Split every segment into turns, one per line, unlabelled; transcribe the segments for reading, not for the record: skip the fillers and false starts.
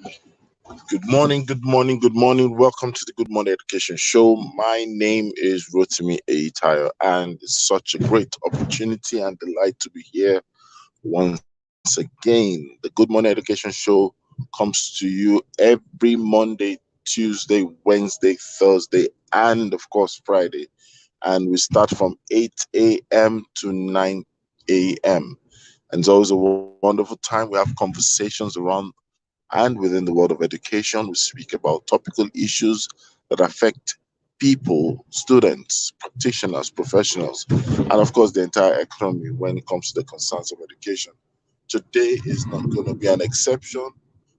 Good morning, good morning, good morning. Welcome to the Good Morning Education Show. My name is Rotimi Eitayo, and it's such a great opportunity and delight to be here once again. The Good Morning Education Show comes to you every Monday, Tuesday, Wednesday, Thursday, and of course Friday. And we start from 8 a.m. to 9 a.m. And it's always a wonderful time. We have conversations around and within the world of education. We speak about topical issues that affect people, students, practitioners, professionals, and of course the entire economy when it comes to the concerns of education. Today is not going to be an exception.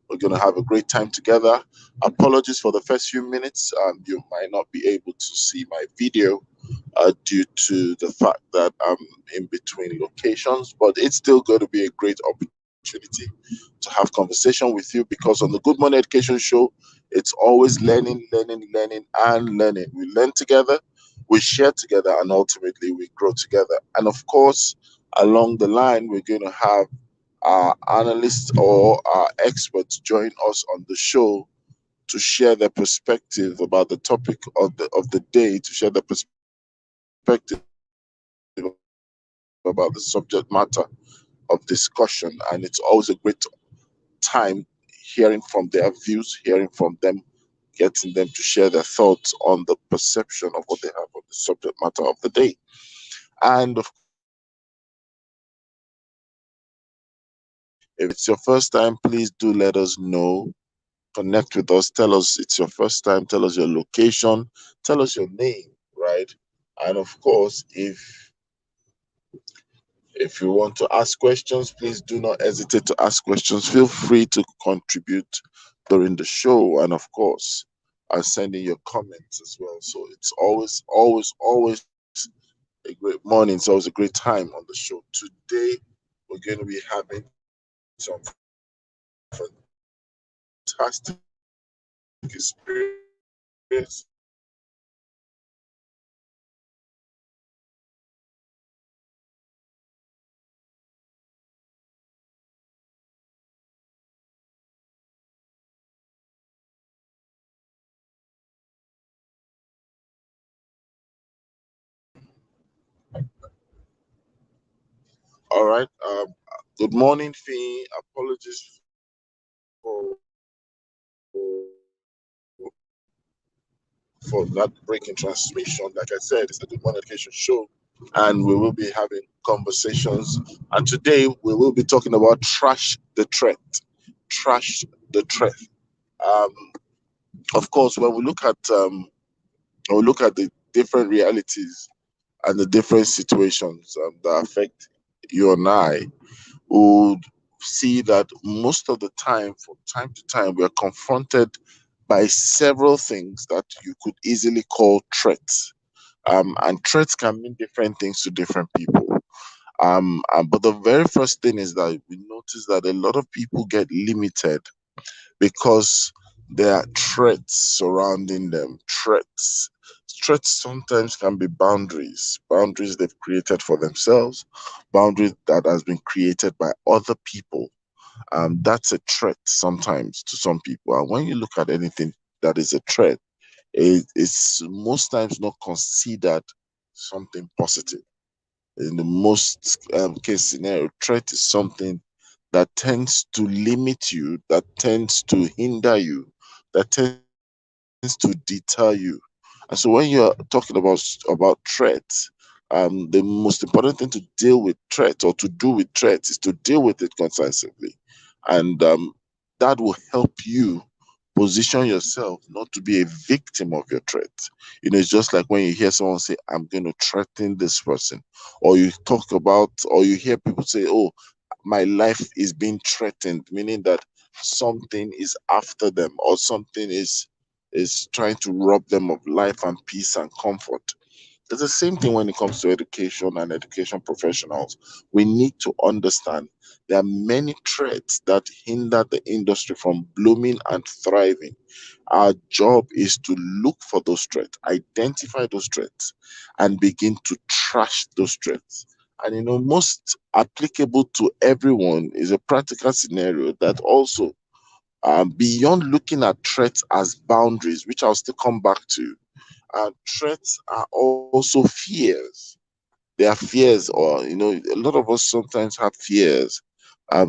We're going to have a great time together. Apologies for the first few minutes. You might not be able to see my video due to the fact that I'm in between locations, but it's still going to be a great opportunity to have conversation with you because on the Good Morning Education Show, it's always learning, learning, learning, and learning. We learn together, we share together, and ultimately we grow together. And of course, along the line, we're going to have our analysts or our experts join us on the show to share their perspective about the topic of the day, to share their perspective about the subject matter of discussion. And it's always a great time hearing from their views, hearing from them, getting them to share their thoughts on the perception of what they have of the subject matter of the day. And of course, if it's your first time, please do let us know. Connect with us. Tell us it's your first time. Tell us your location. Tell us your name, right? And of course, if you want to ask questions, please do not hesitate to ask questions. Feel free to contribute during the show, and of course, send in your comments as well. So it's always, always, always a great morning. It's always a great time on the show. Today, we're going to be having some fantastic experience. All right. Good morning, Fee. Apologies for that breaking transmission. Like I said, it's the Good Morning Education Show, and we will be having conversations. And today we will be talking about trash the threat. Trash the threat. Um, of course, when we look at the different realities and the different situations that affect you and I, we would see that most of the time, from time to time, we are confronted by several things that you could easily call threats. And threats can mean different things to different people. But the very first thing is that we notice that a lot of people get limited because there are threats surrounding them. Threats sometimes can be boundaries they've created for themselves, boundaries that has been created by other people. That's a threat sometimes to some people. And when you look at anything that is a threat, it's most times not considered something positive. In the most case scenario, threat is something that tends to limit you, that tends to hinder you, that tends to deter you. And so when you're talking about threats, the most important thing to deal with threats or to do with threats is to deal with it concisely, and that will help you position yourself not to be a victim of your threat. It's just like when you hear someone say, I'm going to threaten this person, or or you hear people say, oh, my life is being threatened, meaning that something is after them or something is trying to rob them of life and peace and comfort. It's the same thing when it comes to education and education professionals. We need to understand there are many threats that hinder the industry from blooming and thriving. Our job is to look for those threats, identify those threats, and begin to trash those threats. And most applicable to everyone is a practical scenario that also Beyond looking at threats as boundaries, which I'll still come back to, threats are also fears. They are fears, or a lot of us sometimes have fears.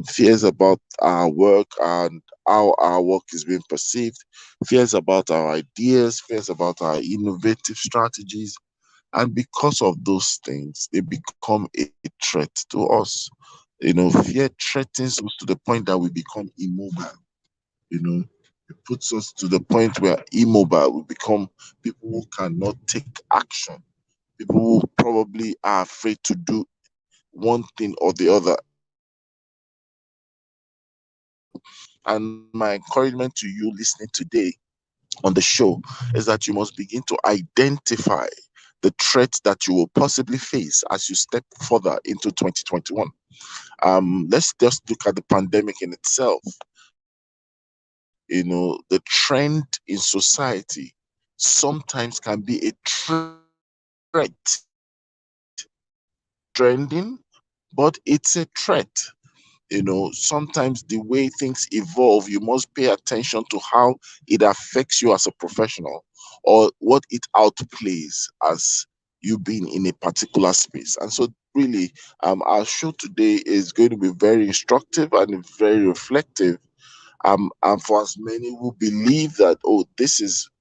Fears about our work and how our work is being perceived, fears about our ideas, fears about our innovative strategies. And because of those things, they become a threat to us. Fear threatens us to the point that we become immobile. You know, it puts us to the point where immobile, we become people who cannot take action, people who probably are afraid to do one thing or the other. And my encouragement to you listening today on the show is that you must begin to identify the threats that you will possibly face as you step further into 2021. Let's just look at the pandemic in itself. The trend in society sometimes can be a threat, trending, but it's a threat. Sometimes the way things evolve, you must pay attention to how it affects you as a professional, or what it outplays as you being in a particular space. And so really, our show today is going to be very instructive and very reflective, and for as many who believe that, oh, this is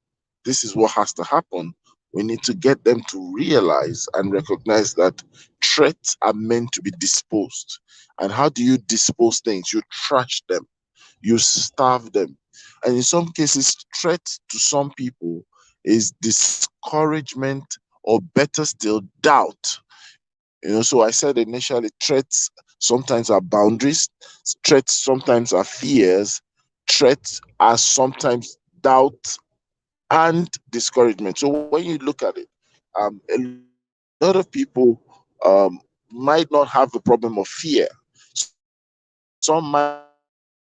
what has to happen, we need to get them to realize and recognize that threats are meant to be disposed. And how do you dispose things? You trash them, you starve them. And in some cases, threat to some people is discouragement, or better still, doubt. So I said initially, threats sometimes are boundaries, threats sometimes are fears, threats are sometimes doubt and discouragement. So when you look at it, a lot of people might not have a problem of fear. Some might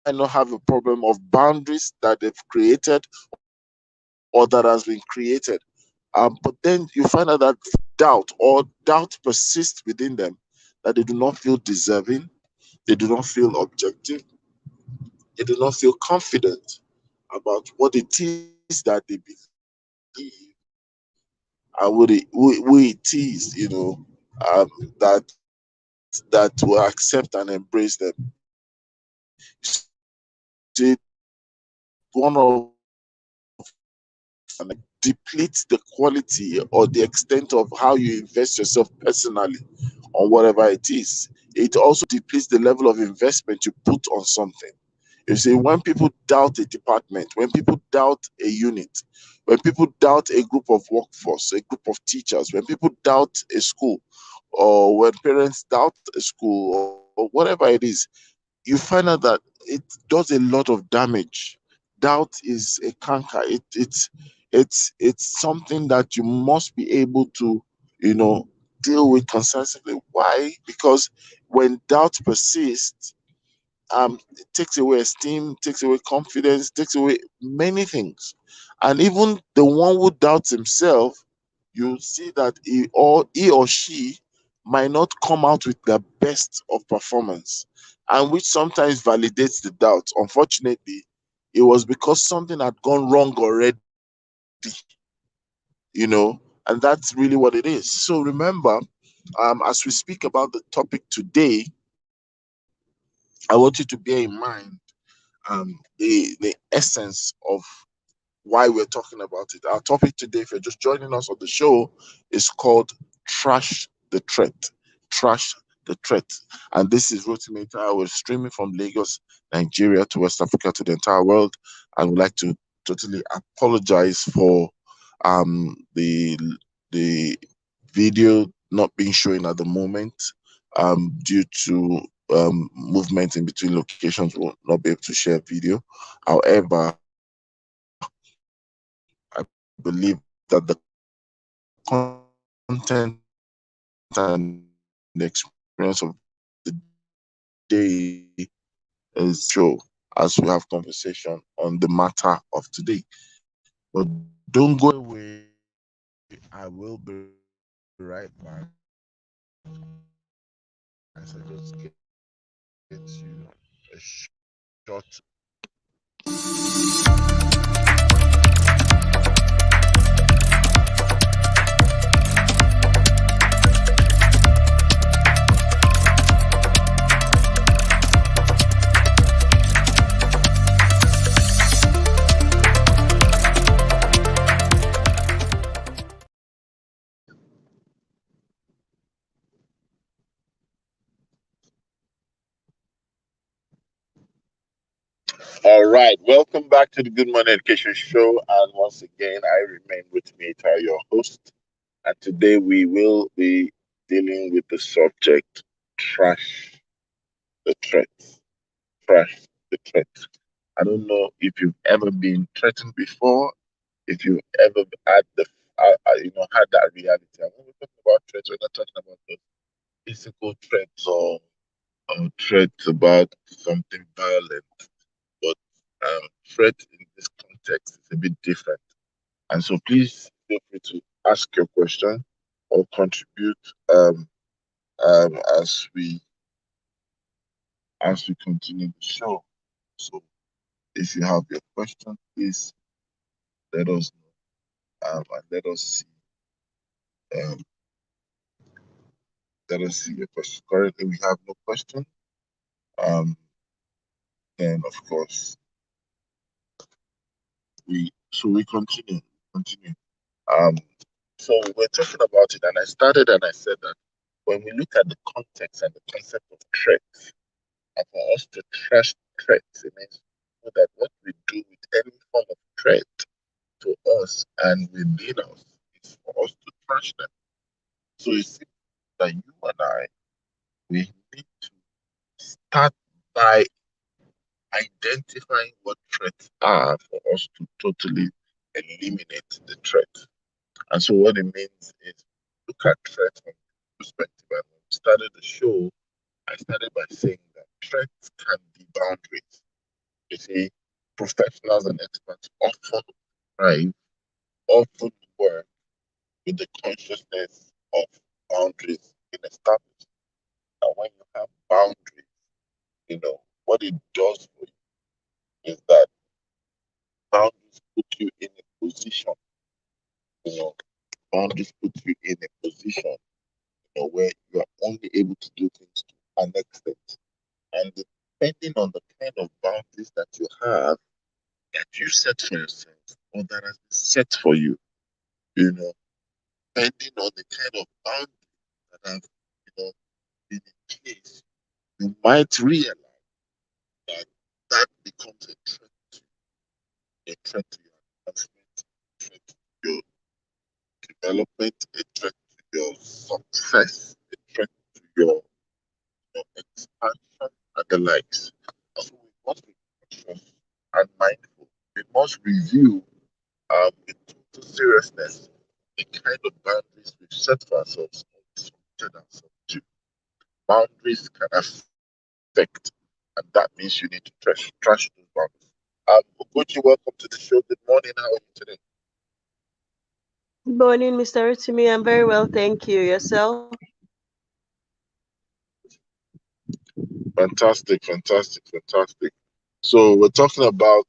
not have a problem of boundaries that they've created or that has been created. But then you find out that doubt or doubt persists within them, that they do not feel deserving, they do not feel objective, they do not feel confident about what it is that they believe and what it is, that will accept and embrace them. See, one of depletes the quality or the extent of how you invest yourself personally on whatever it is. It also depletes the level of investment you put on something. You see, when people doubt a department, when people doubt a unit, when people doubt a group of workforce, a group of teachers, when people doubt a school, or when parents doubt a school, or whatever it is, you find out that it does a lot of damage. Doubt is a canker. It's something that you must be able to, you know, deal with concisely. Why? Because when doubt persists, it takes away esteem, takes away confidence, takes away many things. And even the one who doubts himself, you see that he or she might not come out with the best of performance, and which sometimes validates the doubt. Unfortunately, it was because something had gone wrong already, and that's really what it is. So remember, as we speak about the topic today, I want you to bear in mind the essence of why we're talking about it. Our topic today, if you're just joining us on the show, is called Trash the Threat. Trash the Threat. And this is Rotimeter. We're streaming from Lagos, Nigeria to West Africa to the entire world. And we'd like to totally apologize for the video not being shown at the moment, due to movement in between locations. We'll not be able to share video. However, I believe that the content and the experience of the day is show as we have conversation on the matter of today. But don't go away. I will be right back. As I just get you a short All right, welcome back to the Good Morning Education Show. And once again, I remain with me, your host. And today we will be dealing with the subject trash the threat. Trash the threat. I don't know if you've ever been threatened before, if you've ever had had that reality. And when we're talking about threats, we're not talking about the physical threats or threats about something violent, but threat in this context is a bit different. And so please feel free to ask your question or contribute um, as we continue the show. So if you have your question, please let us know and um, let us see your question. Currently, we have no question. Um, and of course, we continue. Um, so we're talking about it, and I started and I said that when we look at the context and the concept of threat, and for us to trash threats, it means that what we do with any form of threat to us and within us is for us to trash them. So it's that you and I, we need to start by identifying what threats are for us to totally eliminate the threat. And so what it means is look at threats from perspective. And when we started the show, I started by saying that threats can be boundaries. You see, professionals and experts thrive, often work with the consciousness of boundaries in established. And when you have boundaries, what it does for you is that boundaries put you in a position, you know, boundaries put you in a position, where you are only able to do things to an extent. And depending on the kind of boundaries that you have, that you set for yourself, or that has been set for you, depending on the kind of boundaries that have, been in place, you might realize that that becomes a threat to your advancement, a threat to your development, a threat to your success, a threat to your expansion, and the likes. And so we must be conscious and mindful. We must review with total seriousness the kind of boundaries we've set for ourselves or we submitted ourselves to. Boundaries can affect, and that means you need to trash those boundaries. Ugochi, welcome to the show. Good morning. How are you today?
Good morning, Mr. Rotimi. I'm very well, thank you. Yourself?
Fantastic, fantastic, fantastic. So we're talking about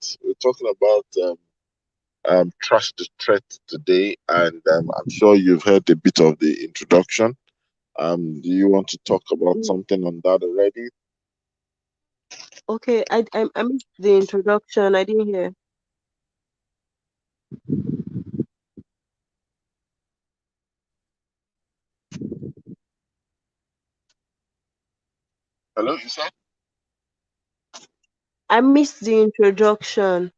trash the threat today, and I'm sure you've heard a bit of the introduction. Do you want to talk about
Mm,
something on that already?
Okay, I missed the introduction. I didn't hear.
Hello, you said?
I missed the introduction.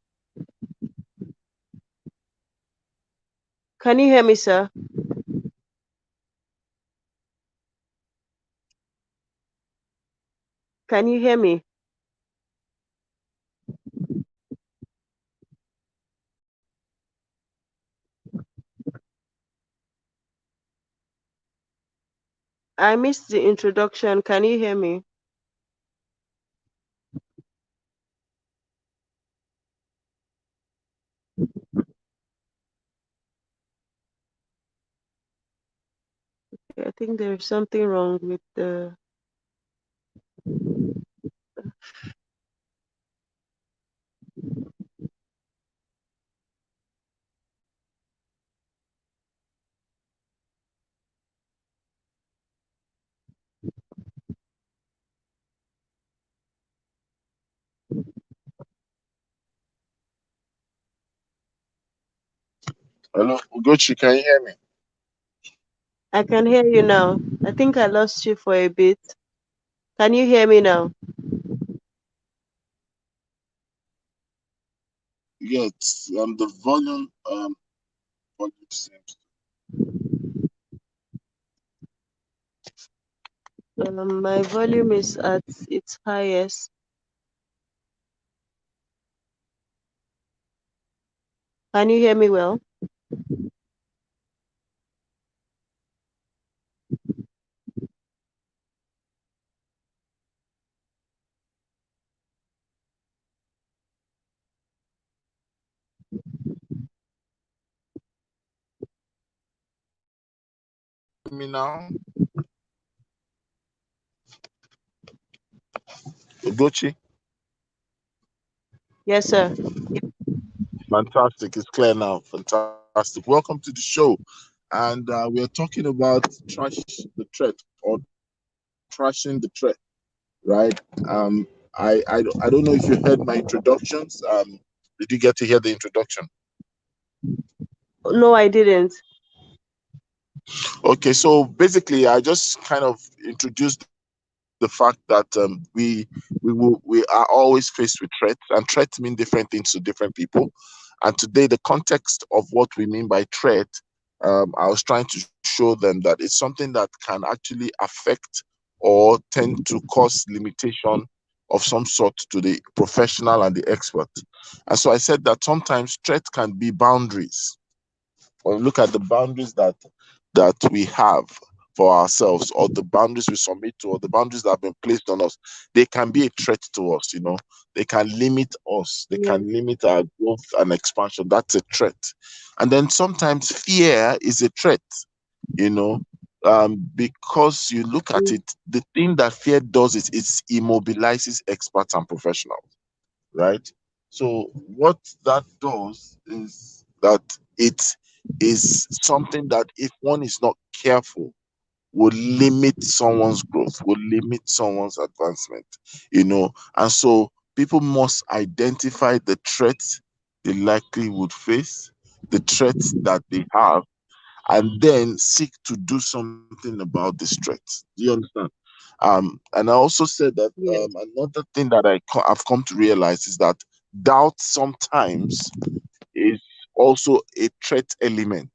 Can you hear me, sir? Can you hear me? I missed the introduction. Can you hear me? I think there's something wrong with the.
Hello, Ugochi, can you hear me?
I can hear you now. I think I lost you for a bit. Can you hear me now?
Yes, the volume seems.
My volume is at its highest. Can you hear me well?
Me now, Ugochi.
Yes, sir.
Fantastic, it's clear now. Fantastic. Welcome to the show, and we are talking about trash the threat or trashing the threat, right? I don't know if you heard my introductions. Did you get to hear the introduction?
No, I didn't.
Okay, so basically, I just kind of introduced the fact that we are always faced with threats, and threats mean different things to different people. And today, the context of what we mean by threat, I was trying to show them that it's something that can actually affect or tend to cause limitation of some sort to the professional and the expert. And so I said that sometimes threat can be boundaries, or look at the boundaries that we have for ourselves, or the boundaries we submit to, or the boundaries that have been placed on us. They can be a threat to us, they can limit us, they
Yeah.
can limit our growth and expansion. That's a threat. And then sometimes fear is a threat, you know because you look at
Mm.
it, the thing that fear does is it immobilizes experts and professionals, right? So what that does is that it is something that if one is not careful will limit someone's growth, will limit someone's advancement, and so people must identify the threats they likely would face, the threats that they have, and then seek to do something about this threat. Do you understand? And I also said that
Yes.
another thing that I've come to realize is that doubt sometimes is also a threat element.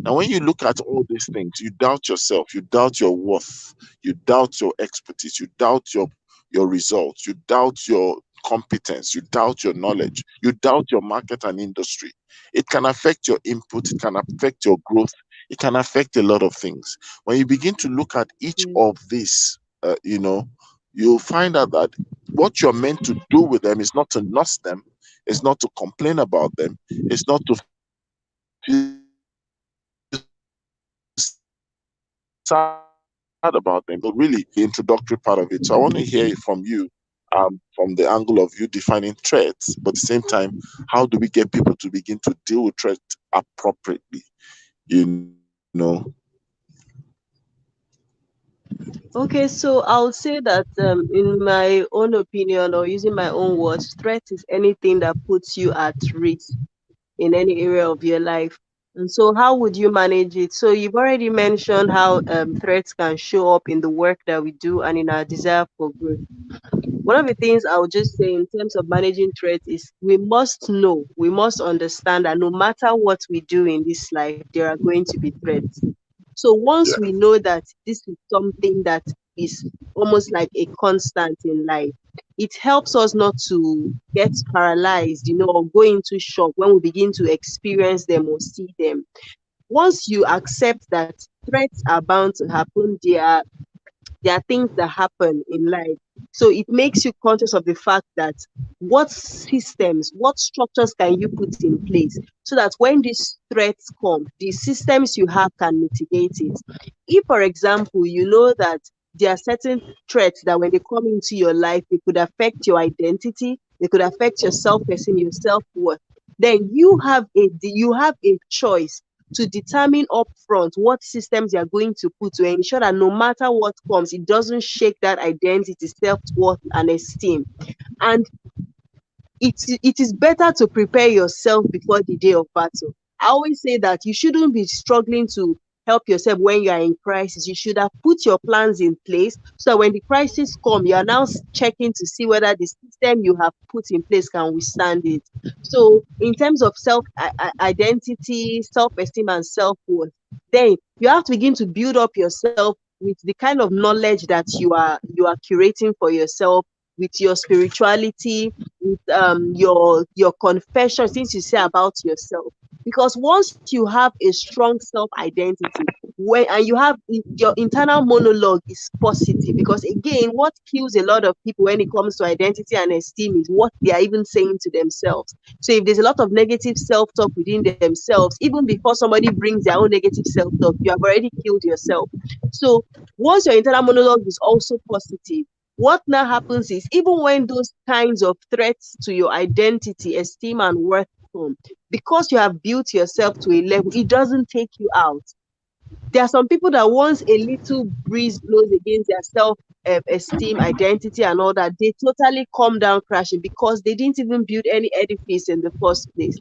Now, when you look at all these things, you doubt yourself, you doubt your worth, you doubt your expertise, you doubt your results, you doubt your competence, you doubt your knowledge, you doubt your market and industry. It can affect your input, it can affect your growth, it can affect a lot of things. When you begin to look at each
Yes.
of these, you'll find out that what you're meant to do with them is not to nurse them, it's not to complain about them, it's not to feel sad about them, but really the introductory part of it. So I want to hear it from you, from the angle of you defining threats, but at the same time, how do we get people to begin to deal with threats appropriately? You know,
Okay, so I'll say that in my own opinion, or using my own words, threat is anything that puts you at risk in any area of your life. And so, how would you manage it? So, you've already mentioned how threats can show up in the work that we do and in our desire for growth. One of the things I would just say in terms of managing threats is we must understand that no matter what we do in this life, there are going to be threats. So once
yeah,
we know that this is something that is almost like a constant in life, it helps us not to get paralyzed, or go into shock when we begin to experience them or see them. Once you accept that threats are bound to happen, there are things that happen in life. So it makes you conscious of the fact that what systems, what structures can you put in place so that when these threats come, the systems you have can mitigate it. If, for example, you know that there are certain threats that when they come into your life, they could affect your identity, they could affect your self-esteem, your self-worth, then you have a choice to determine upfront what systems you're going to put to ensure that no matter what comes, it doesn't shake that identity, self-worth, and esteem. And it is better to prepare yourself before the day of battle. I always say that you shouldn't be struggling to help yourself when you are in crisis. You should have put your plans in place so that when the crisis come, you are now checking to see whether the system you have put in place can withstand it. So in terms of identity, self-esteem, and self-worth, then you have to begin to build up yourself with the kind of knowledge that you are curating for yourself, with your spirituality, with your confession, things you say about yourself. Because once you have a strong self identity, and you have your internal monologue is positive, because again, what kills a lot of people when it comes to identity and esteem is what they are even saying to themselves. So if there's a lot of negative self-talk within themselves, even before somebody brings their own negative self-talk, you have already killed yourself. So once your internal monologue is also positive, what now happens is, even when those kinds of threats to your identity, esteem, and worth come, because you have built yourself to a level, it doesn't take you out. There are some people that once a little breeze blows against their self esteem, identity, and all that, they totally come down crashing because they didn't even build any edifice in the first place.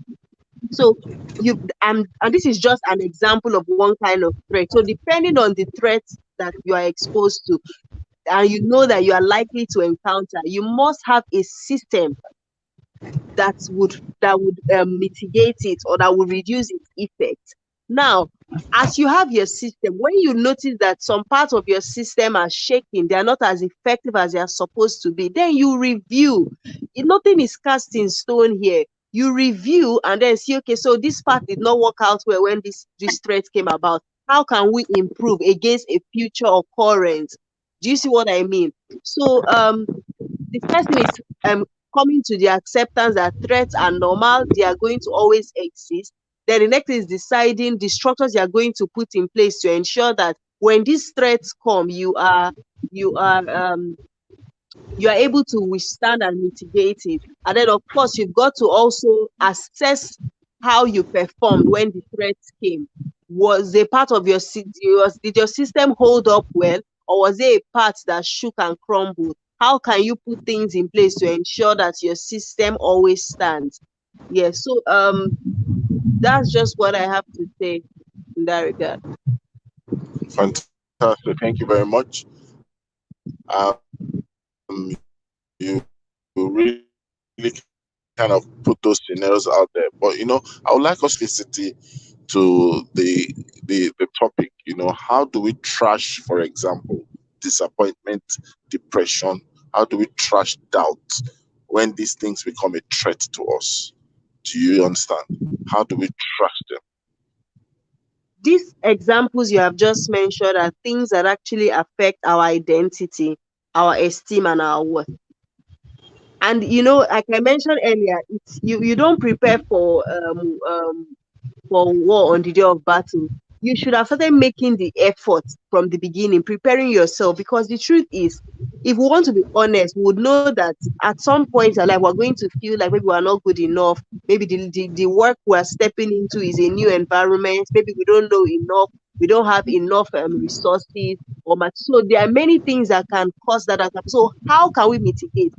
So and this is just an example of one kind of threat. So depending on the threat that you are exposed to, and you know that you are likely to encounter, you must have a system that would mitigate it, or that would reduce its effect. Now, as you have your system, when you notice that some parts of your system are shaking, they are not as effective as they are supposed to be, then you review. Nothing is cast in stone here. You review and then see, okay, so this part did not work out well when this threat came about. How can we improve against a future occurrence? Do you see what I mean? So the first thing is coming to the acceptance that threats are normal, they are going to always exist. Then the next is deciding the structures you are going to put in place to ensure that when these threats come, you are able to withstand and mitigate it. And then of course you've got to also assess how you performed when the threats came. Was a part of did your system hold up well, or was there a part that shook and crumbled? How can you put things in place to ensure that your system always stands? Yes, so that's just what I have to say in that regard.
Fantastic. Thank you very much. You really kind of put those scenarios out there. But I would like us to the topic. How do we trash, for example, disappointment, depression? How do we trash doubt when these things become a threat to us? Do you understand? How do we trash them?
These examples you have just mentioned are things that actually affect our identity, our esteem, and our worth. And like I mentioned earlier, it's you don't prepare for war on the day of battle. You should have started making the effort from the beginning, preparing yourself. Because the truth is, if we want to be honest, we would know that at some point in our life, we're going to feel like maybe we're not good enough. Maybe the work we're stepping into is a new environment. Maybe we don't know enough. We don't have enough resources or much. So there are many things that can cause that. So how can we mitigate?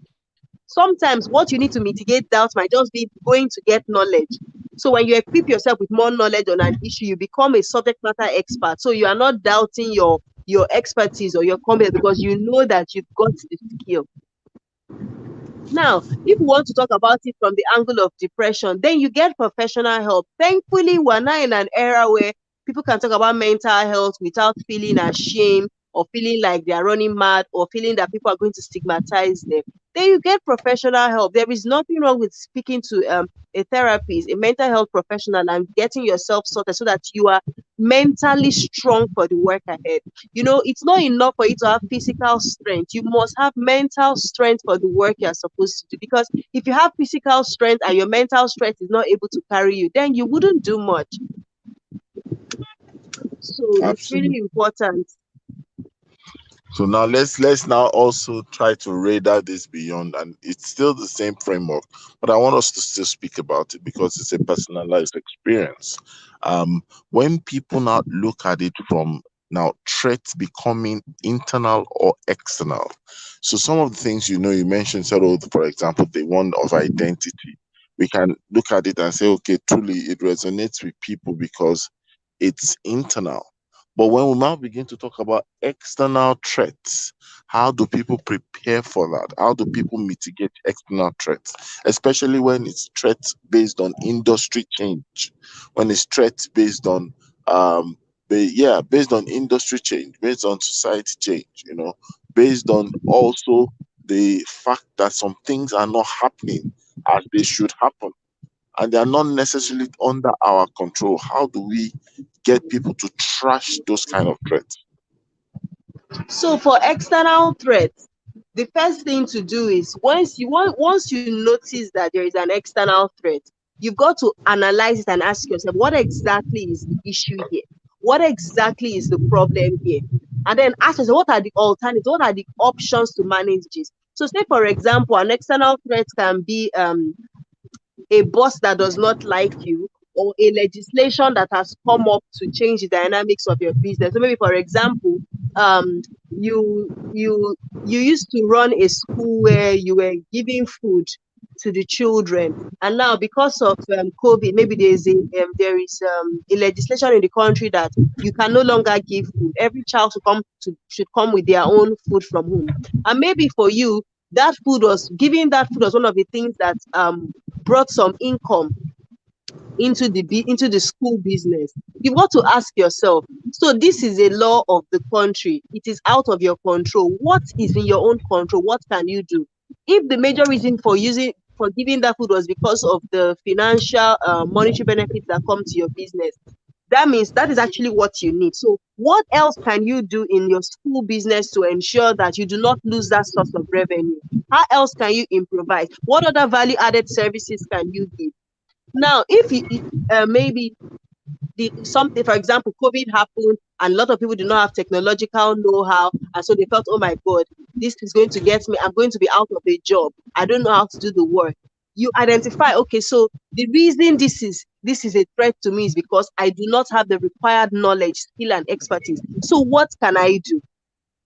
Sometimes what you need to mitigate doubt might just be going to get knowledge. So when you equip yourself with more knowledge on an issue, you become a subject matter expert. So you are not doubting your expertise or your competence, because you know that you've got the skill. Now, if we want to talk about it from the angle of depression, then you get professional help. Thankfully, we're now in an era where people can talk about mental health without feeling ashamed, or feeling like they are running mad, or feeling that people are going to stigmatize them. Then you get professional help. There is nothing wrong with speaking to a therapist, a mental health professional, and getting yourself sorted so that you are mentally strong for the work ahead. It's not enough for you to have physical strength. You must have mental strength for the work you're supposed to do. Because if you have physical strength and your mental strength is not able to carry you, then you wouldn't do much. So it's really important.
So now let's now also try to radar this beyond, and it's still the same framework, but I want us to still speak about it because it's a personalized experience. When people now look at it from Now, threats becoming internal or external. So some of the things, you mentioned, so for example, the one of identity. We can look at it and say, okay, truly it resonates with people because it's internal. But when we now begin to talk about external threats, how do people prepare for that? How do people mitigate external threats, especially when it's threats based on industry change, when it's threats based on based on industry change, based on society change, based on also the fact that some things are not happening as they should happen and they are not necessarily under our control. How do we get people to trash those kind of threats?
So for external threats, the first thing to do is once you notice that there is an external threat, you've got to analyze it and ask yourself, what exactly is the issue here? What exactly is the problem here? And then ask yourself, what are the alternatives? What are the options to manage this? So say, for example, an external threat can be a boss that does not like you, or a legislation that has come up to change the dynamics of your business. So maybe, for example, you used to run a school where you were giving food to the children, and now because of COVID, maybe there is a legislation in the country that you can no longer give food. Every child should come with their own food from home, and maybe for you, that food was one of the things that brought some income into the school business. You've got to ask yourself, so this is a law of the country, it is out of your control. What is in your own control? What can you do? If the major reason for giving that food was because of the financial monetary benefits that come to your business, that means that is actually what you need. So what else can you do in your school business to ensure that you do not lose that source of revenue? How else can you improvise? What other value added services can you give? Now, if maybe something, for example, COVID happened and a lot of people do not have technological know-how, and so they felt, oh my God, this is going to get me, I'm going to be out of a job, I don't know how to do the work. You identify, okay, so the reason this is a threat to me is because I do not have the required knowledge, skill, and expertise. So what can I do?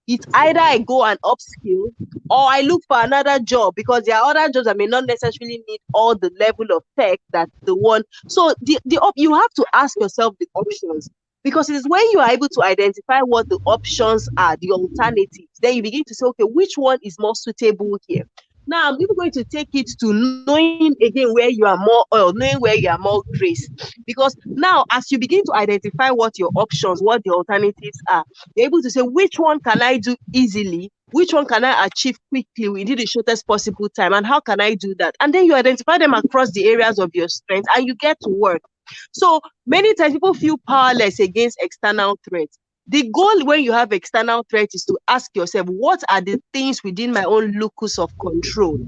It's either I go and upskill, or I look for another job, because there are other jobs that may not necessarily need all the level of tech that the one. So you have to ask yourself the options, because it is when you are able to identify what the options are, the alternatives, then you begin to say, okay, which one is more suitable here? Now, I'm even going to take it to knowing again where you are more oil, knowing where you are more grace. Because now, as you begin to identify what your options, what the alternatives are, you're able to say, which one can I do easily? Which one can I achieve quickly within the shortest possible time? And how can I do that? And then you identify them across the areas of your strength and you get to work. So many times people feel powerless against external threats. The goal when you have external threats is to ask yourself, what are the things within my own locus of control?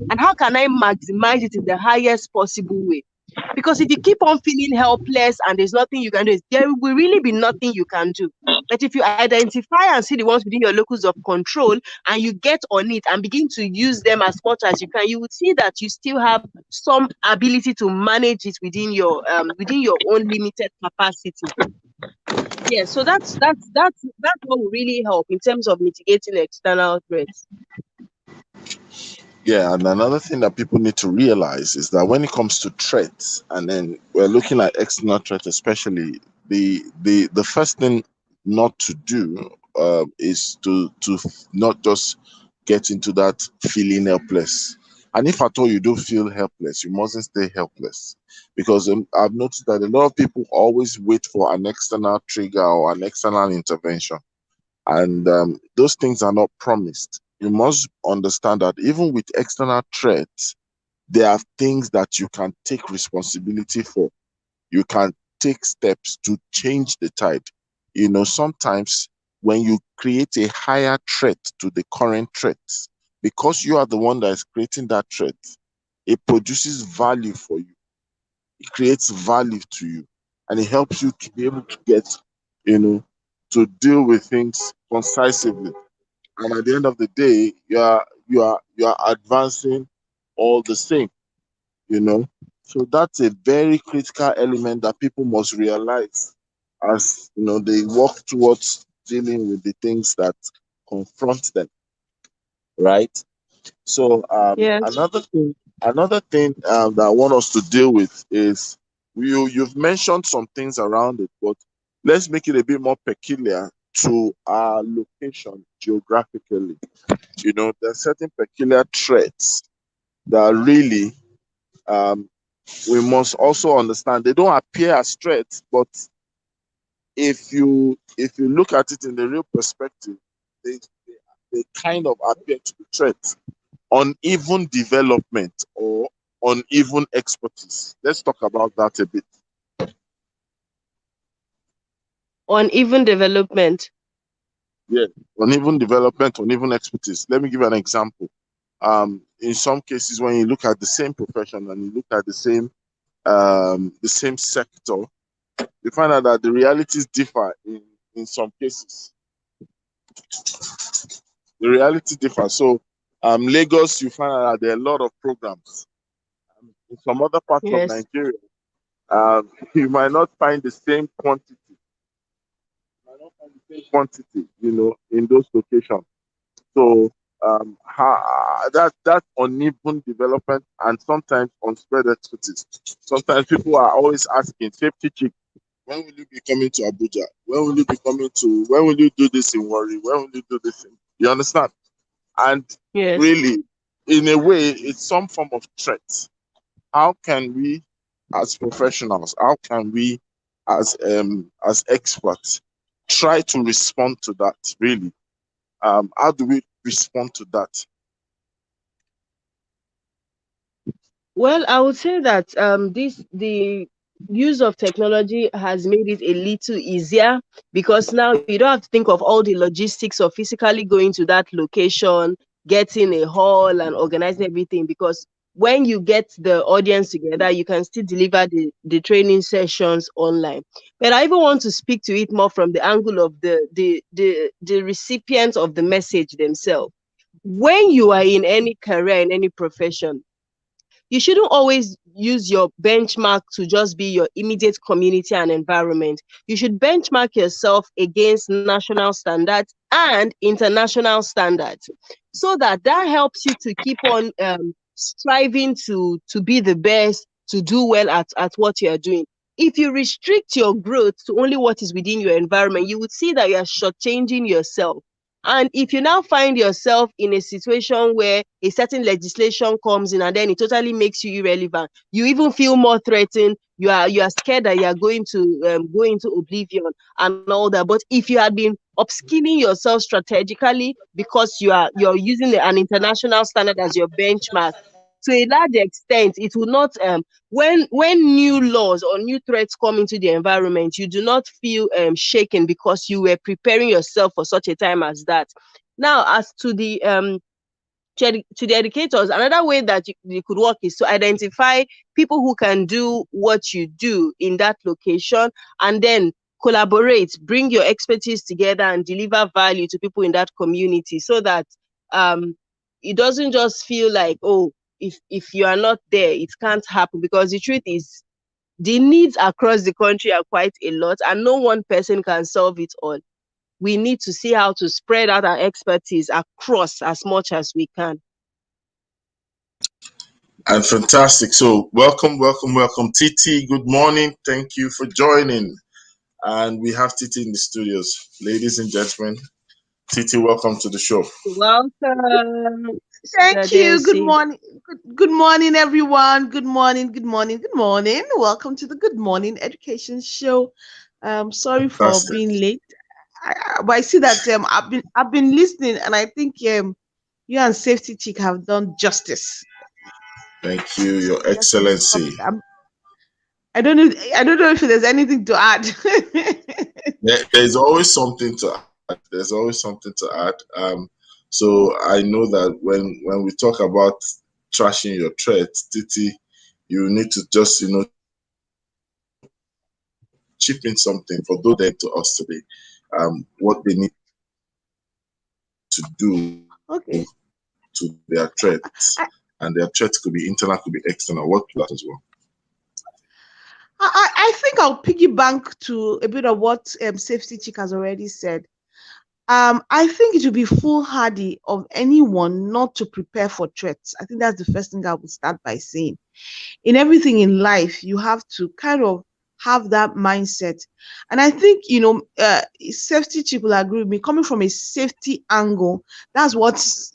And how can I maximize it in the highest possible way? Because if you keep on feeling helpless and there's nothing you can do, there will really be nothing you can do. But if you identify and see the ones within your locus of control and you get on it and begin to use them as much as you can, you will see that you still have some ability to manage it within your own limited capacity. Yeah, so that's what will really help in terms of mitigating external threats.
Yeah, and another thing that people need to realize is that when it comes to threats, and then we're looking at external threats, especially the first thing not to do is to not just get into that feeling helpless. And if at all you do feel helpless, you mustn't stay helpless, because I've noticed that a lot of people always wait for an external trigger or an external intervention, and those things are not promised. You must understand that even with external threats, there are things that you can take responsibility for. You can take steps to change the tide. Sometimes when you create a higher threat to the current threats, because you are the one that is creating that threat, it produces value for you. It creates value to you, and it helps you to be able to get, to deal with things concisively. And at the end of the day, you are advancing all the same. So that's a very critical element that people must realize as they work towards dealing with the things that confront them, right? So
Yes.
another thing that I want us to deal with is you've mentioned some things around it, but let's make it a bit more peculiar to our location geographically. You know, there are certain peculiar traits that really um, we must also understand. They don't appear as threats, but if you look at it in the real perspective, they kind of appear to be threats. Uneven development or uneven expertise. Let's talk about that a bit.
Uneven development.
Yeah, uneven development, uneven expertise. Let me give you an example. In some cases, when you look at the same profession and you look at the same sector, you find out that the realities differ in some cases. The reality differs. So, Lagos, you find out that there are a lot of programs. In some other parts of
Yes.
Nigeria, you might not find the same quantity. You know, in those locations. So, that uneven development and sometimes unspread expertise. Sometimes people are always asking, safety chick, when will you be coming to Abuja? When will you be coming to? When will you do this in Warri? When will you do this in? You understand? And
Yes.
really, in a way, it's some form of threat. How can we, as professionals, how can we, as experts, try to respond to that? Really, how do we respond to that?
Well, I would say that the use of technology has made it a little easier, because now you don't have to think of all the logistics of physically going to that location, getting a hall and organizing everything, because when you get the audience together, you can still deliver the training sessions online. But I even want to speak to it more from the angle of the recipients of the message themselves. When you are in any career, in any profession, you shouldn't always use your benchmark to just be your immediate community and environment. You should benchmark yourself against national standards and international standards, so that helps you to keep on striving to be the best, to do well at what you are doing. If you restrict your growth to only what is within your environment, you would see that you are shortchanging yourself. And if you now find yourself in a situation where a certain legislation comes in and then it totally makes you irrelevant, you even feel more threatened. You are scared that you are going to go into oblivion and all that. But if you had been upskilling yourself strategically, because you're using an international standard as your benchmark, to a large extent, it will not when new laws or new threats come into the environment, you do not feel shaken, because you were preparing yourself for such a time as that. Now, as to the educators, another way that you could work is to identify people who can do what you do in that location, and then collaborate, bring your expertise together and deliver value to people in that community, so that it doesn't just feel like, oh, if you are not there, it can't happen. Because the truth is, the needs across the country are quite a lot, and no one person can solve it all. We need to see how to spread out our expertise across as much as we can.
And fantastic. So, welcome, Titi. Good morning. Thank you for joining. And we have Titi in the studios. Ladies and gentlemen, Titi, welcome to the show.
Welcome.
Thank you. Good morning. Good morning, everyone. Good morning. Good morning. Good morning. Welcome to the Good Morning Education Show. Sorry for being late. But I see that I've been listening, and I think you and Safety Chick have done justice.
Thank you, Your Excellency.
I don't know if there's anything to add.
There's always something to add. There's always something to add. So I know that when we talk about trashing your threats, Titi, you need to just chip in something for those that to us today. What they need to do to their threats, and their threats could be internal, could be external. What that as well.
I think I'll piggyback to a bit of what Safety Chick has already said. I think it would be foolhardy of anyone not to prepare for threats. I think that's the first thing I would start by saying. In everything in life, you have to kind of have that mindset. And I think, safety people agree with me. Coming from a safety angle, that's that's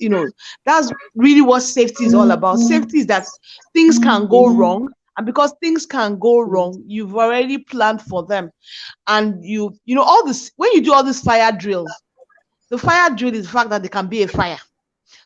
really what safety is all about. Safety is that things can go wrong. And because things can go wrong, you've already planned for them. And all this, when you do all these fire drills, the fire drill is the fact that there can be a fire.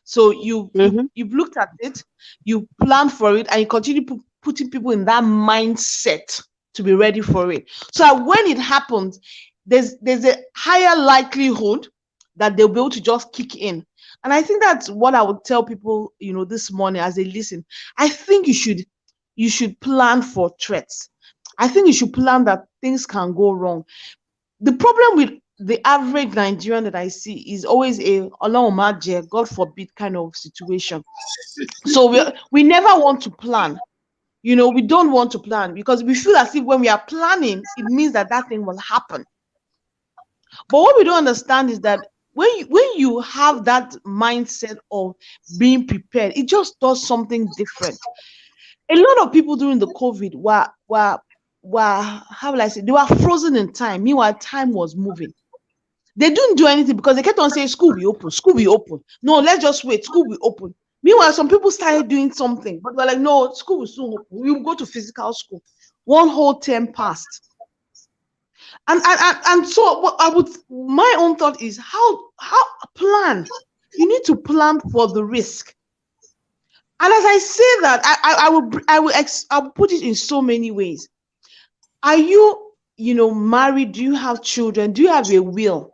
So you've looked at it, you plan for it, and you continue putting people in that mindset to be ready for it. So that when it happens, there's a higher likelihood that they'll be able to just kick in. And I think that's what I would tell people, this morning as they listen. I think you should plan for threats. I think you should plan that things can go wrong. The problem with the average Nigerian that I see is always a Olaumaje, God forbid kind of situation. So we never want to plan. We don't want to plan because we feel as if when we are planning, it means that thing will happen. But what we don't understand is that when you have that mindset of being prepared, it just does something different. A lot of people during the COVID were how will I say, they were frozen in time. Meanwhile, time was moving. They didn't do anything because they kept on saying school will open, school will open. No, let's just wait, school will open. Meanwhile, some people started doing something, but they're like, no, school will soon open. We will go to physical school. One whole term passed. And so what my own thought is how plan. You need to plan for the risk. And as I say that, I will put it in so many ways. Are you, married? Do you have children? Do you have a will?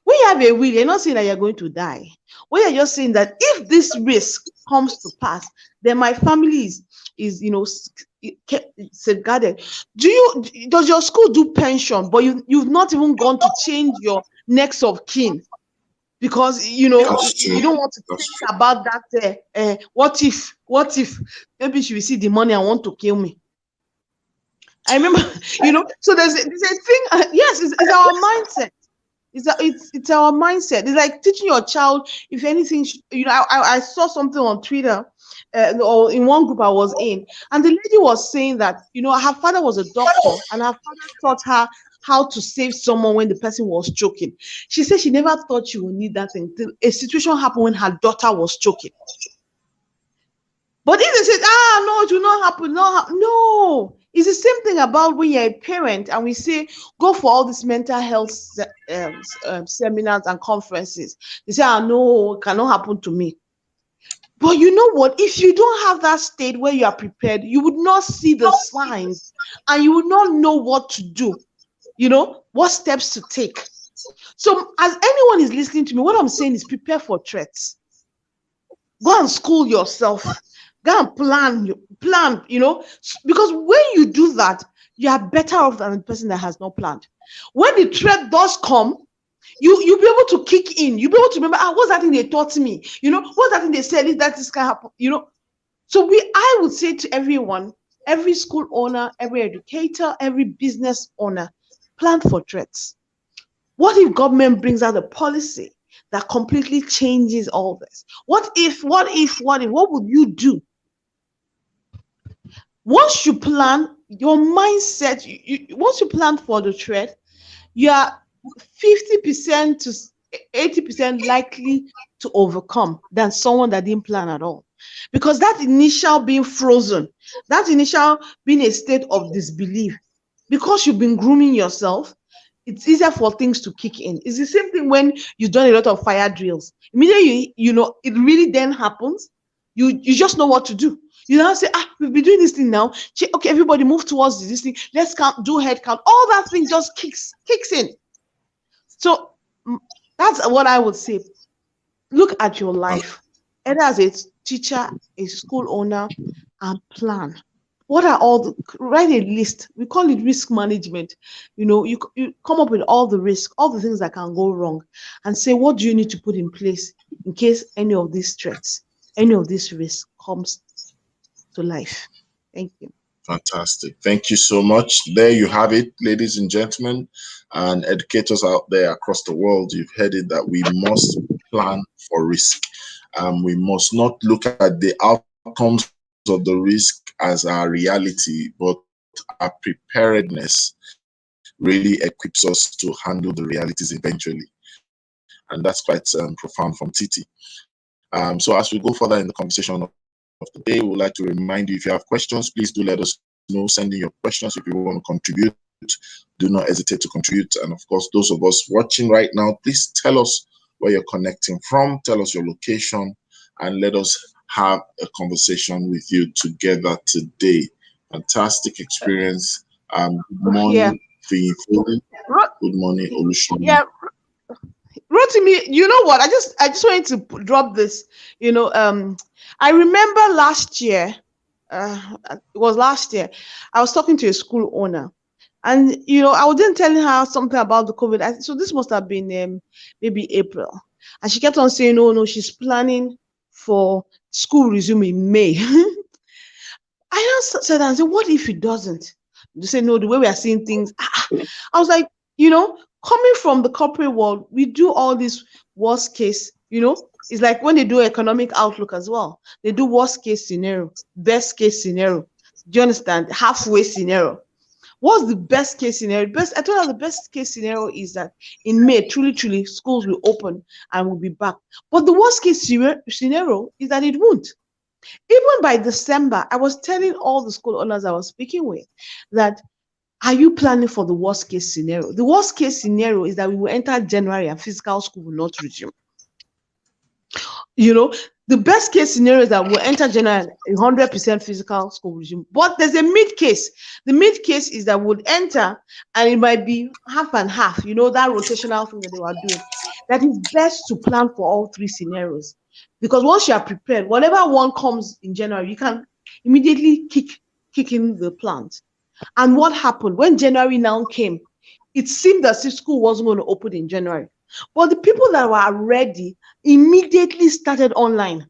When you have a will, you're not saying that you're going to die. When you're just saying that if this risk comes to pass, then my family is safeguarded. Does your school do pension, but you've not even gone to change your next of kin? Because you don't want to think about that. What if maybe she will see the money and want to kill me? I remember, so there's a thing. Yes, it's our mindset. It's our mindset. It's like teaching your child, if anything, I saw something on Twitter or in one group I was in, and the lady was saying that, her father was a doctor and her father taught her how to save someone when the person was choking. She said she never thought she would need that thing till a situation happened when her daughter was choking. But if they said, no, it will not happen. No, it's the same thing about when you're a parent and we say, go for all these mental health seminars and conferences. They say, no, it cannot happen to me. But you know what? If you don't have that state where you are prepared, you would not see the signs and you would not know what to do, what steps to take. So as anyone is listening to me, what I'm saying is prepare for threats. Go and school yourself. Go and plan, because when you do that, you are better off than the person that has not planned. When the threat does come, you'll be able to kick in. You'll be able to remember, what's that thing they taught me? What's that thing they said that this can happen? So I would say to everyone, every school owner, every educator, every business owner, plan for threats. What if government brings out a policy that completely changes all this? What would you do? Once you plan, your mindset, once you plan for the threat, you are 50% to 80% likely to overcome than someone that didn't plan at all. Because that initial being frozen, that initial being a state of disbelief, because you've been grooming yourself, it's easier for things to kick in. It's the same thing when you've done a lot of fire drills. Immediately, it really then happens, you just know what to do. You now say, we've been doing this thing now. Okay, everybody move towards this thing. Let's count, do head count. All that thing just kicks in. So that's what I would say. Look at your life, either as a teacher, a school owner, and plan. What are write a list. We call it risk management. You come up with all the risk, all the things that can go wrong, and say, what do you need to put in place in case any of these threats, any of this risk comes to life? Thank you.
Fantastic. Thank you so much. There you have it, ladies and gentlemen, and educators out there across the world. You've heard it, that we must plan for risk. We must not look at the outcomes of the risk as our reality, but our preparedness really equips us to handle the realities eventually. And that's quite profound from Titi. So as we go further in the conversation of the day, we would like to remind you, if you have questions, please do let us know. Send in your questions. If you want to contribute, do not hesitate to contribute. And of course, those of us watching right now, please tell us where you're connecting from, tell us your location, and let us have a conversation with you together today. Fantastic experience. Good morning, Good morning, Olushon.
Yeah. Rotimi, you know what? I just wanted to drop this. I remember last year, it was last year, I was talking to a school owner, and I wasn't telling her something about the COVID. So this must have been maybe April, and she kept on saying, no, she's planning for school resume in May. I just said, what if it doesn't? They say, no, the way we are seeing things. I was like, coming from the corporate world, we do all this worst case, it's like when they do economic outlook as well. They do worst case scenario, best case scenario. Do you understand? Halfway scenario. What's the best case scenario? I told her the best case scenario is that in May, truly, schools will open and we'll be back. But the worst case scenario is that it won't. Even by December, I was telling all the school owners I was speaking with that, are you planning for the worst case scenario? The worst case scenario is that we will enter January and physical school will not resume. The best case scenario is that we'll enter January and 100% physical school resume. But there's a mid case. The mid case is that we'll enter and it might be half and half, that rotational thing that they were doing. That is best to plan for all three scenarios. Because once you are prepared, whatever one comes in January, you can immediately kick in the plant. And what happened when January now came? It seemed as if school wasn't going to open in January. But the people that were ready immediately started online.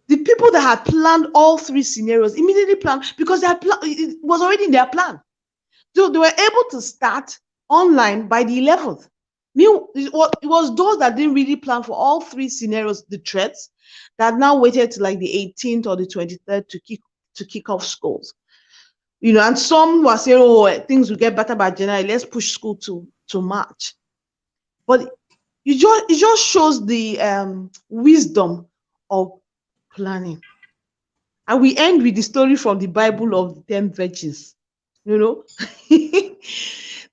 The people that had planned all three scenarios immediately planned because it was already in their plan. So they were able to start online by the 11th. It was those that didn't really plan for all three scenarios, the threats, that now waited to like the 18th or the 23rd to kick off schools. And some were saying, things will get better by January, let's push school to March. But it just shows the wisdom of planning. And we end with the story from the Bible of the 10 virgins.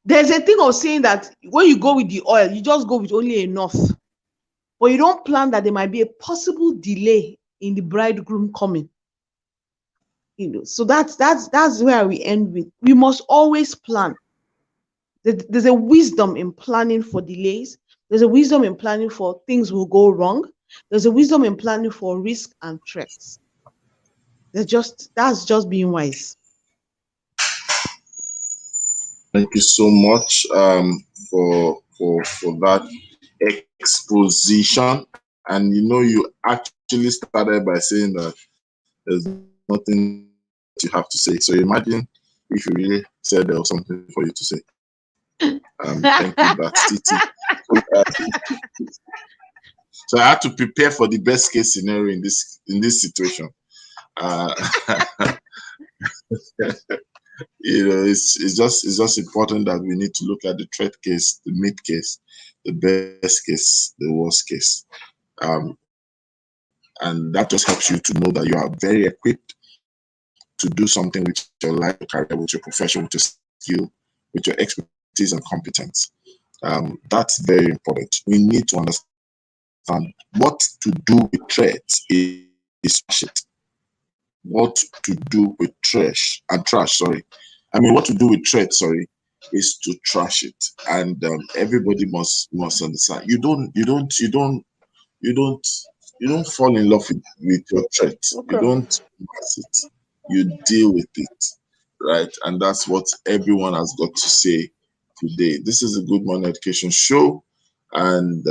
There's a thing of saying that when you go with the oil, you just go with only enough. But you don't plan that there might be a possible delay in the bridegroom coming. So that's where we end with. We must always plan. There's a wisdom in planning for delays. There's a wisdom in planning for things will go wrong. There's a wisdom in planning for risk and threats. That's just being wise.
Thank you so much for that exposition. And you actually started by saying that there's nothing you have to say. So imagine if you really said there was something for you to say. Thank you, that's Titi. So I had to prepare for the best case scenario in this situation. It's just important that we need to look at the threat case, the mid case, the best case, the worst case, and that just helps you to know that you are very equipped to do something with your life, career, with your profession, with your skill, with your expertise and competence. That's very important. We need to understand what to do with threats is shit. What to do with trash. What to do with threat, is to trash it. And everybody must understand. You don't fall in love with your threat. Okay. You don't pass it. You deal with it, right? And that's what everyone has got to say today. This is a Good Morning Education show, and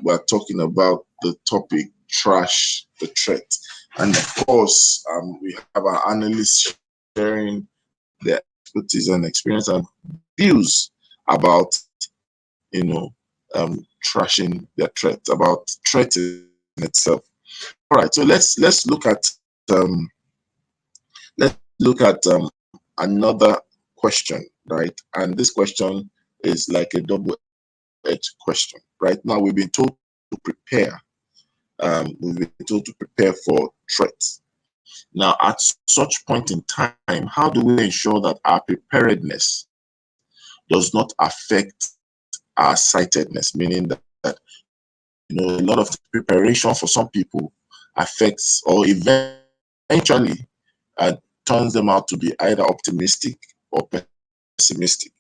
we're talking about the topic trash the threat. And of course, we have our analysts sharing their expertise and experience and views about, trashing their threat, about threat in itself. All right, so let's look at another question, right? And this question is like a double-edged question. Right now, we've been told to prepare. We've been told to prepare for threats. Now, at such point in time, how do we ensure that our preparedness does not affect our sightedness? Meaning that a lot of preparation for some people affects or eventually turns them out to be either optimistic or pessimistic.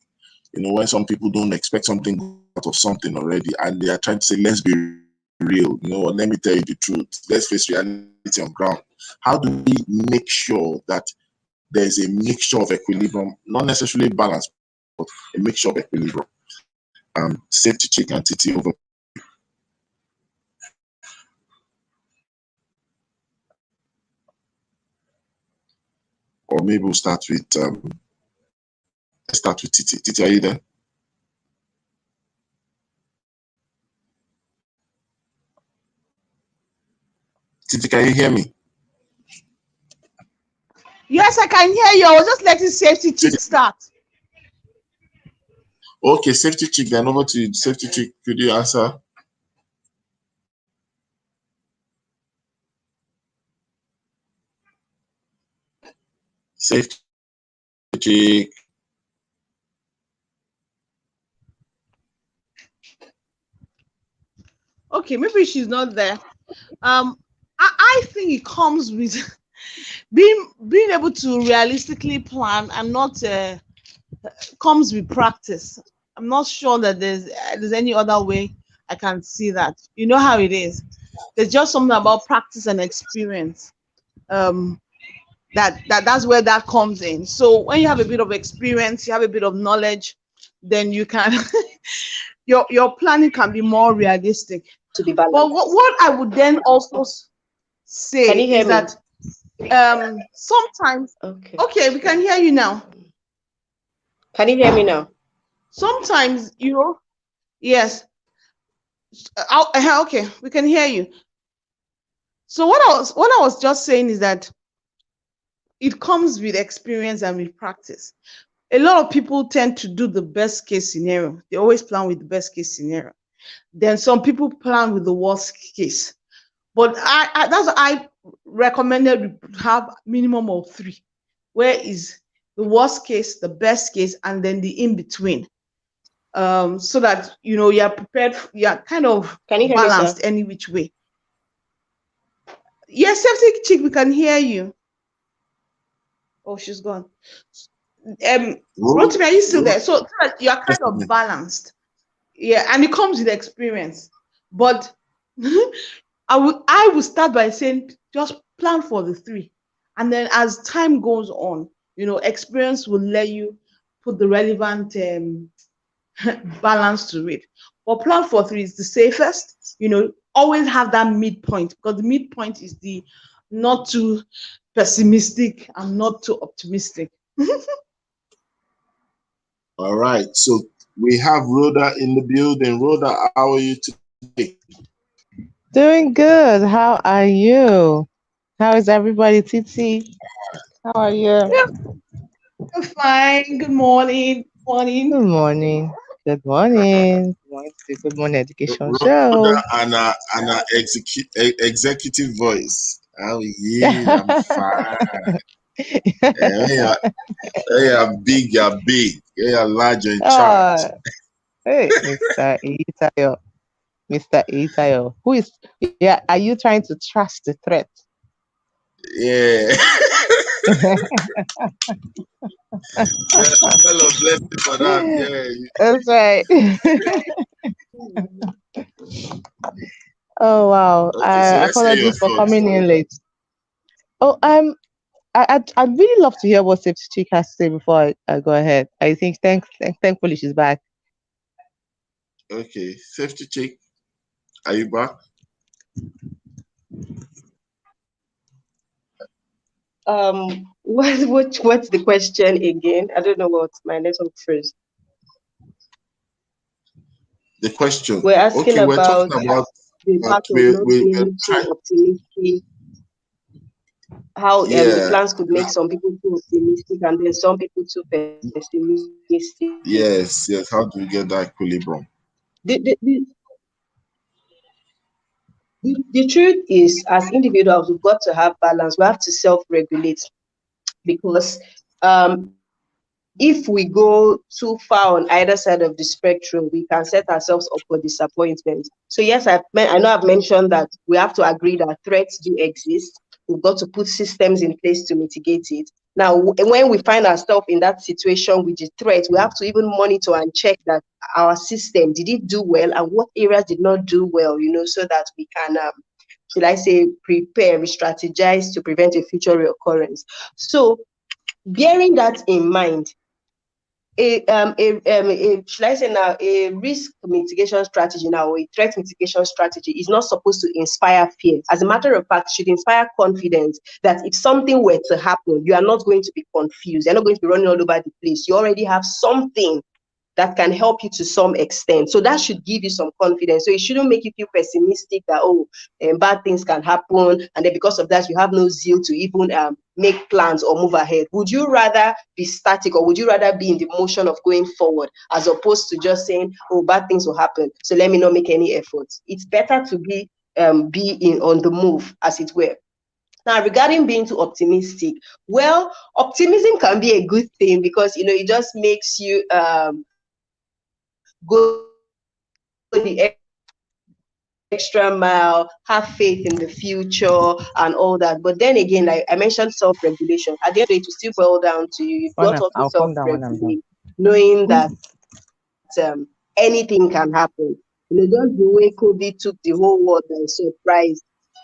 When some people don't expect something out of something already and they are trying to say, let's be real, let me tell you the truth, let's face reality on ground. How do we make sure that there's a mixture of equilibrium, not necessarily balance, but a mixture of equilibrium? Safety check and TT over. Or maybe we'll start with let's start with TT. TT, are you there? TT, can you hear me?
Yes, I can hear you. I was just letting safety check start.
Okay, safety check. Then over to you. Safety check. Could you answer? Safety check.
Okay, maybe she's not there. I think it comes with being able to realistically plan and not comes with practice. I'm not sure that there's any other way I can see that. You know how it is. There's just something about practice and experience. That's where that comes in. So when you have a bit of experience, you have a bit of knowledge, then you can your planning can be more realistic.
To be balanced.
But what I would then also say is that sometimes okay, we can hear you now.
Can you hear me now?
Sometimes yes. Okay, we can hear you. So what I was just saying is that it comes with experience and with practice. A lot of people tend to do the best case scenario. They always plan with the best case scenario. Then some people plan with the worst case. But that's what I recommended we have minimum of 3. Where is the worst case, the best case, and then the in between. So that you're prepared, you're kind of balanced any which way. Yes, safety check, we can hear you. Oh, she's gone. Rotimi, are you still there? So that you're kind of balanced. Yeah, and it comes with experience. But I would start by saying just plan for the 3. And then as time goes on, experience will let you put the relevant balance to it. But plan for 3 is the safest. Always have that midpoint, because the midpoint is the not too pessimistic and not too optimistic.
All right. So we have Rhoda in the building. Rhoda, how are you today?
Doing good. How are you? How is everybody, Titi? How are you?
Yeah. I'm fine. Good morning.
Good morning. Good morning. Good morning, education
Rhoda
show.
And an executive voice. How are you? I'm fine. You're big, you're big. You're large, you're in charge.
Hey, Mr. Itayo. Mr. Itayo. Are you trying to trash the threat?
Yeah. Hello, blessing for that. Yeah.
That's right. Oh wow.
Okay, so
Apologies for coming in late. Oh, I'd really love to hear what Safety Chick has to say before I go ahead. I think thankfully she's back.
Okay, Safety Chick, are you back?
What's the question again? I don't know what my network first.
The question.
We're asking
Okay, we're talking
about
about
the impact of not
we're
being too optimistic. How the plans could make some people too optimistic and then some people too pessimistic.
yes. How do we get that equilibrium?
The truth is, as individuals, we've got to have balance. We have to self-regulate because if we go too far on either side of the spectrum, we can set ourselves up for disappointment. So yes, I know I've mentioned that we have to agree that threats do exist. We've got to put systems in place to mitigate it. Now, when we find ourselves in that situation with the threat, we have to even monitor and check that our system, did it do well and what areas did not do well, so that we can, should I say, prepare, re-strategize to prevent a future reoccurrence. So bearing that in mind, should I say now, a risk mitigation strategy now, a threat mitigation strategy is not supposed to inspire fear. As a matter of fact, should inspire confidence that if something were to happen, you are not going to be confused. You're not going to be running all over the place. You already have something that can help you to some extent. So that should give you some confidence. So it shouldn't make you feel pessimistic that, bad things can happen. And then because of that, you have no zeal to even make plans or move ahead. Would you rather be static or would you rather be in the motion of going forward as opposed to just saying, oh, bad things will happen, so let me not make any efforts? It's better to be on the move, as it were. Now, regarding being too optimistic, well, optimism can be a good thing because, it just makes you go the extra mile, have faith in the future and all that. But then again, like I mentioned, self-regulation. At the end of the day, to still boil down to you, you've got to also
I'll come down when I'm done.
self-regulate, knowing that anything can happen. Just the way COVID took the whole world by surprise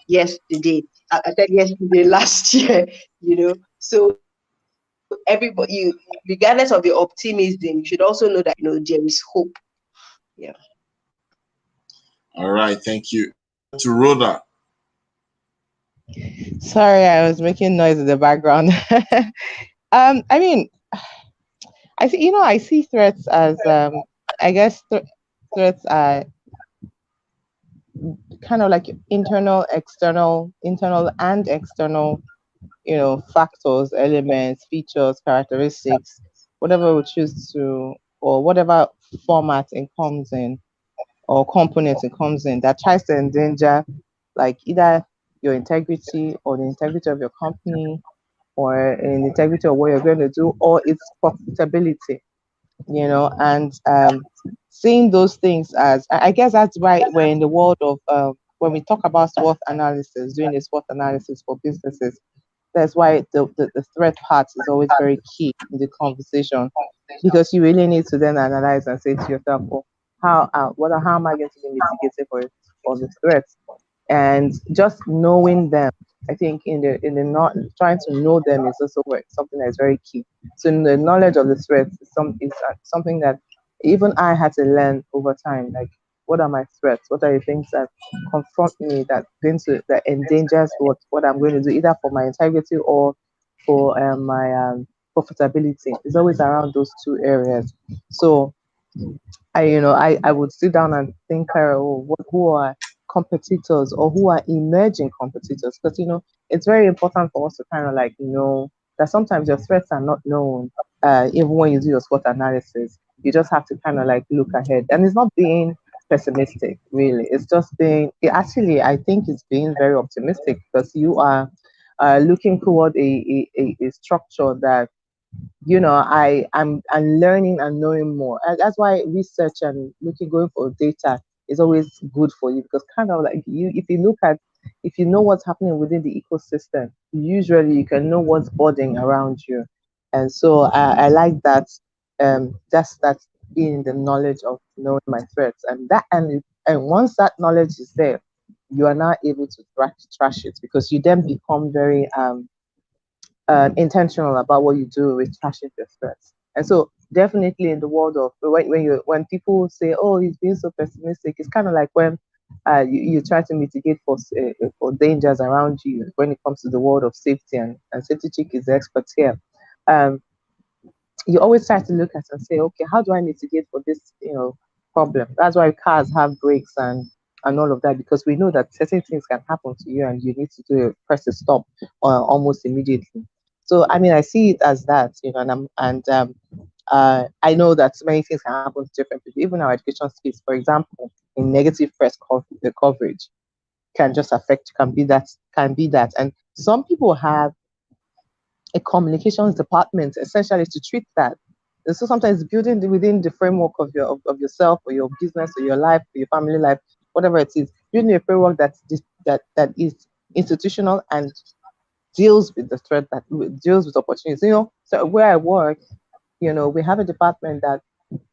yesterday. I said yesterday, last year, So everybody, regardless of your optimism, you should also know that there is hope. Yeah.
All right, thank you. To Rhoda.
Sorry, I was making noise in the background. I mean, I see threats as I guess threats are kind of like internal and external, factors, elements, features, characteristics, whatever we choose to, or whatever format it comes in, or component it comes in, that tries to endanger like either your integrity or the integrity of your company or in integrity of what you're going to do or its profitability, and seeing those things as, I guess that's why we're in the world of when we talk about SWOT analysis, doing a SWOT analysis for businesses, that's why the threat part is always very key in the conversation, because you really need to then analyze and say to yourself, oh, how am I going to be mitigated for the threats? And just knowing them, I think in the not trying to know them is also something that is very key. So in the knowledge of the threats is something that even I had to learn over time. Like, what are my threats? What are the things that confront me, that endangers what I'm going to do, either for my integrity or for my profitability? It's always around those two areas. So I would sit down and think, who are competitors or who are emerging competitors? Because it's very important for us to kind of like know that sometimes your threats are not known. Even when you do your SWOT analysis, you just have to kind of like look ahead, and it's not being pessimistic, really. It's just actually, I think it's being very optimistic, because you are looking toward a structure that I'm learning and knowing more. And that's why research and going for data is always good for you, because kind of like if you know what's happening within the ecosystem, usually you can know what's budding around you. And so I like that. That's being the knowledge of knowing my threats, and once that knowledge is there, you are now able to trash it, because you then become very intentional about what you do with trashing your threats. And so definitely in the world of when people say, oh, he's being so pessimistic, it's kind of like when you try to mitigate for dangers around you when it comes to the world of safety, and Safety Chick is the expert here. You always try to look at and say, okay, how do I mitigate for this, problem? That's why cars have brakes and all of that, because we know that certain things can happen to you and you need to press a stop almost immediately. So I mean, I see it as that, I know that many things can happen to different people, even our education space. For example, in negative press the coverage can just affect, can be that. And some people have a communications department essentially to treat that. And so sometimes building within the framework of yourself or your business or your life or your family life, whatever it is, building a framework that is institutional and deals with the threat, that deals with opportunities. So where I work, we have a department that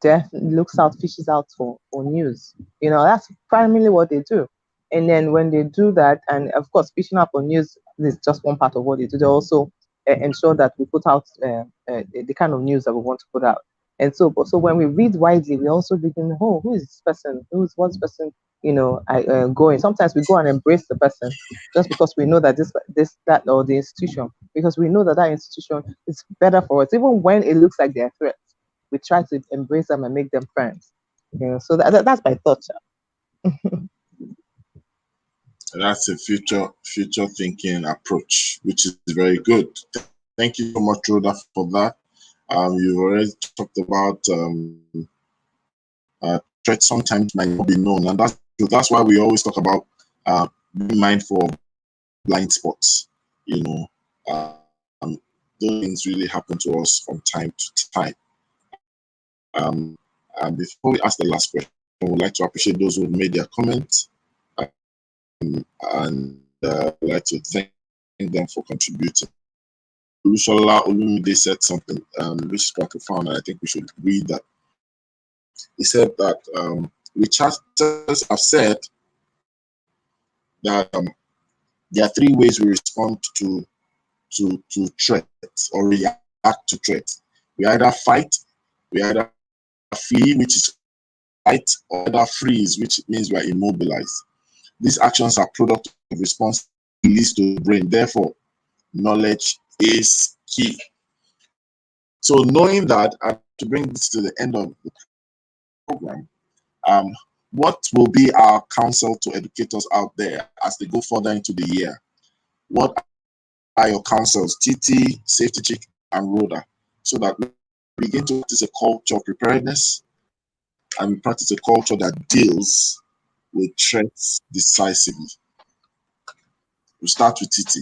definitely fishes out for news. That's primarily what they do. And then when they do that, and of course, fishing out for news is just one part of what they do. They also ensure that we put out the kind of news that we want to put out. And so when we read widely, we also begin, who is this person? What's this person? Going. Sometimes we go and embrace the person just because we know that that, or the institution, because we know that institution is better for us, even when it looks like they're threats. We try to embrace them and make them friends. So that's my thought.
That's a future thinking approach, which is very good. Thank you so much, Rhoda, for that. You've already talked about threats sometimes might not be known, and that's why we always talk about being mindful of blind spots. Those things really happen to us from time to time. And before we ask the last question, I would like to appreciate those who made their comments, and I'd like to thank them for contributing. Lushola Olumide said something which is quite profound, and I think we should read that. He said that researchers have said that there are three ways we respond to threats or react to threats. We either fight, we either flee, which is fight, or either freeze, which means we are immobilized. These actions are product of response released to the brain. Therefore, knowledge is key. So knowing that, and to bring this to the end of the program, what will be our counsel to educators out there as they go further into the year? What are your counsels, Titi, Safety Chick, and Rhoda, so that we begin to practice a culture of preparedness and practice a culture that deals with threats decisively? We'll start with Titi.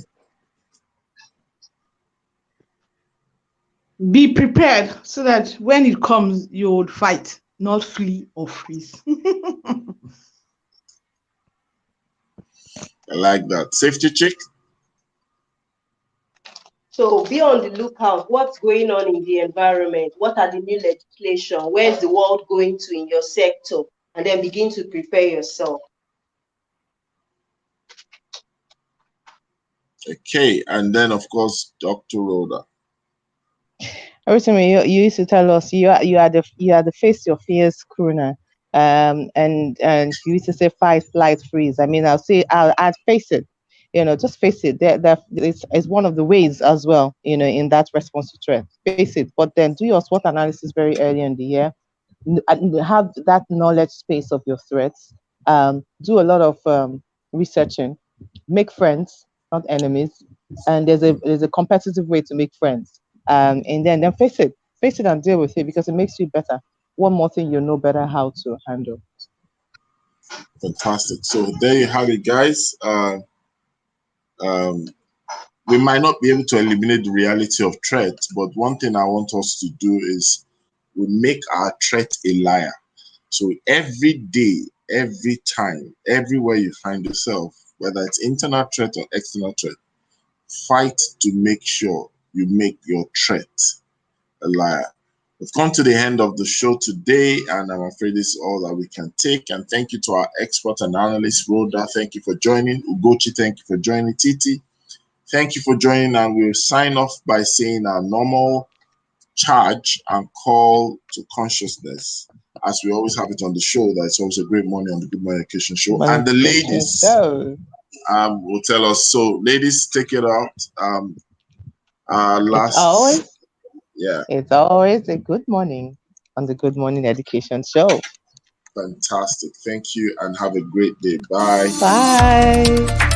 Be prepared so that when it comes, you will fight, not flee or freeze.
I like that. Safety Chick?
So be on the lookout. What's going on in the environment? What are the new legislation? Where's the world going to in your sector? And then begin to prepare yourself.
Okay, and then of course, Dr. Rhoda.
Originally, you used to tell us you are the face your fears crooner, and you used to say fight, flight, freeze. I mean, I'd face it, just face it. It's one of the ways as well, in that response to threat. Face it, but then do your SWOT analysis very early in the year. Have that knowledge space of your threats. Do a lot of researching. Make friends, not enemies. And there's a competitive way to make friends. And then face it and deal with it, because it makes you better. One more thing, you know better how to handle.
Fantastic. So there you have it, guys. We might not be able to eliminate the reality of threat, but one thing I want us to do is we make our threat a liar. So every day, every time, everywhere you find yourself, whether it's internal threat or external threat, fight to make sure you make your threat a liar. We've come to the end of the show today, and I'm afraid this is all that we can take. And thank you to our experts and analysts. Rhoda, thank you for joining. Ugochi, thank you for joining. Titi, thank you for joining. And we'll sign off by saying our normal charge and call to consciousness, as we always have it on the show. That's always a great morning on the Good Morning Education Show. And the ladies will tell us. So, ladies, take it out.
It's always a good morning on the Good Morning Education Show.
Fantastic. Thank you and have a great day. Bye.
Bye.